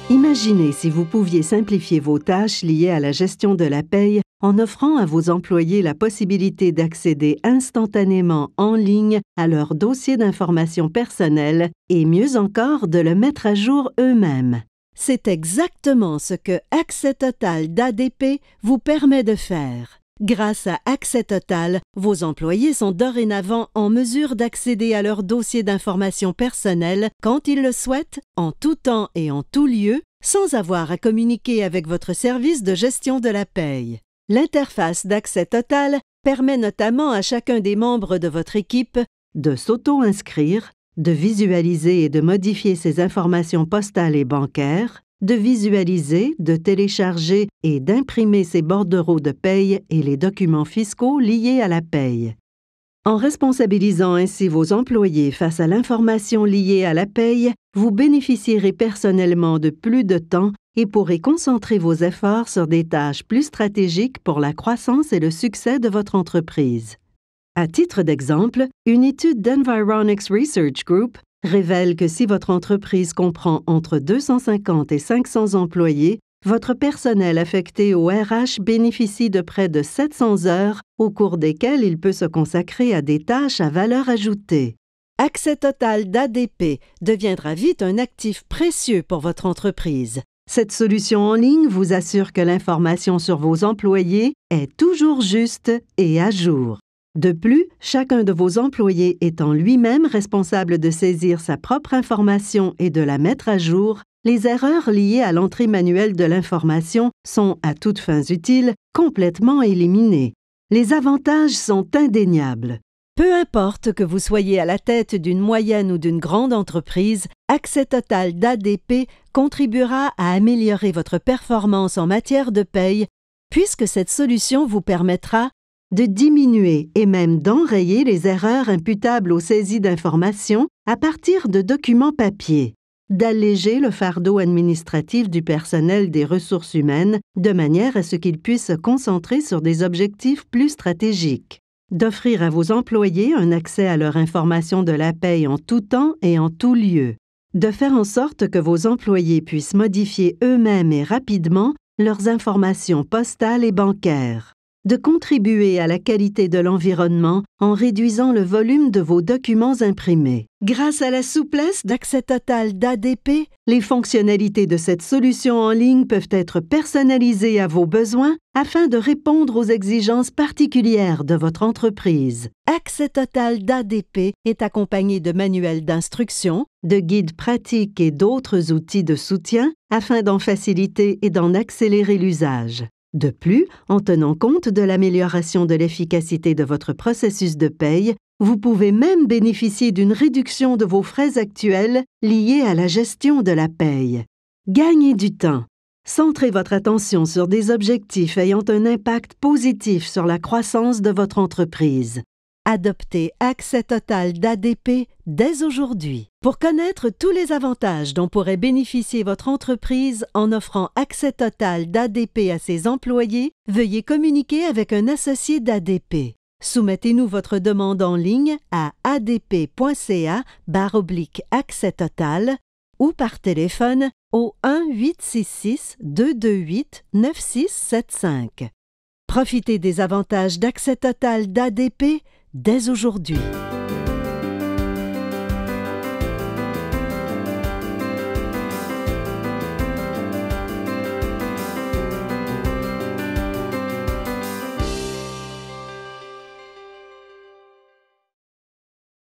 Imaginez si vous pouviez simplifier vos tâches liées à la gestion de la paye en offrant à vos employés la possibilité d'accéder instantanément en ligne à leur dossier d'information personnelle et mieux encore de le mettre à jour eux-mêmes. C'est exactement ce que Accès Total d'ADP vous permet de faire. Grâce à Accès Total, vos employés sont dorénavant en mesure d'accéder à leur dossier d'information personnelle quand ils le souhaitent, en tout temps et en tout lieu, sans avoir à communiquer avec votre service de gestion de la paye. L'interface d'Accès Total permet notamment à chacun des membres de votre équipe de s'auto-inscrire, de visualiser et de modifier ses informations postales et bancaires, de visualiser, de télécharger et d'imprimer ses bordereaux de paye et les documents fiscaux liés à la paye. En responsabilisant ainsi vos employés face à l'information liée à la paye, vous bénéficierez personnellement de plus de temps et pourrez concentrer vos efforts sur des tâches plus stratégiques pour la croissance et le succès de votre entreprise. À titre d'exemple, une étude d'Environics Research Group révèle que si votre entreprise comprend entre 250 et 500 employés, votre personnel affecté au RH bénéficie de près de 700 heures au cours desquelles il peut se consacrer à des tâches à valeur ajoutée. Accès Total d'ADP deviendra vite un actif précieux pour votre entreprise. Cette solution en ligne vous assure que l'information sur vos employés est toujours juste et à jour. De plus, chacun de vos employés étant lui-même responsable de saisir sa propre information et de la mettre à jour, les erreurs liées à l'entrée manuelle de l'information sont, à toutes fins utiles, complètement éliminées. Les avantages sont indéniables. Peu importe que vous soyez à la tête d'une moyenne ou d'une grande entreprise, Accès Total d'ADP contribuera à améliorer votre performance en matière de paye, puisque cette solution vous permettra de diminuer et même d'enrayer les erreurs imputables aux saisies d'informations à partir de documents papier, d'alléger le fardeau administratif du personnel des ressources humaines de manière à ce qu'il puisse se concentrer sur des objectifs plus stratégiques, d'offrir à vos employés un accès à leur information de la paye en tout temps et en tout lieu, de faire en sorte que vos employés puissent modifier eux-mêmes et rapidement leurs informations postales et bancaires, de contribuer à la qualité de l'environnement en réduisant le volume de vos documents imprimés. Grâce à la souplesse d'Accès Total d'ADP, les fonctionnalités de cette solution en ligne peuvent être personnalisées à vos besoins afin de répondre aux exigences particulières de votre entreprise. Accès Total d'ADP est accompagné de manuels d'instruction, de guides pratiques et d'autres outils de soutien afin d'en faciliter et d'en accélérer l'usage. De plus, en tenant compte de l'amélioration de l'efficacité de votre processus de paye, vous pouvez même bénéficier d'une réduction de vos frais actuels liés à la gestion de la paye. Gagnez du temps. Centrez votre attention sur des objectifs ayant un impact positif sur la croissance de votre entreprise. Adoptez Accès Total d'ADP dès aujourd'hui. Pour connaître tous les avantages dont pourrait bénéficier votre entreprise en offrant Accès Total d'ADP à ses employés, veuillez communiquer avec un associé d'ADP. Soumettez-nous votre demande en ligne à adp.ca/accès total ou par téléphone au 1-866-228-9675. Profitez des avantages d'Accès Total d'ADP dès aujourd'hui.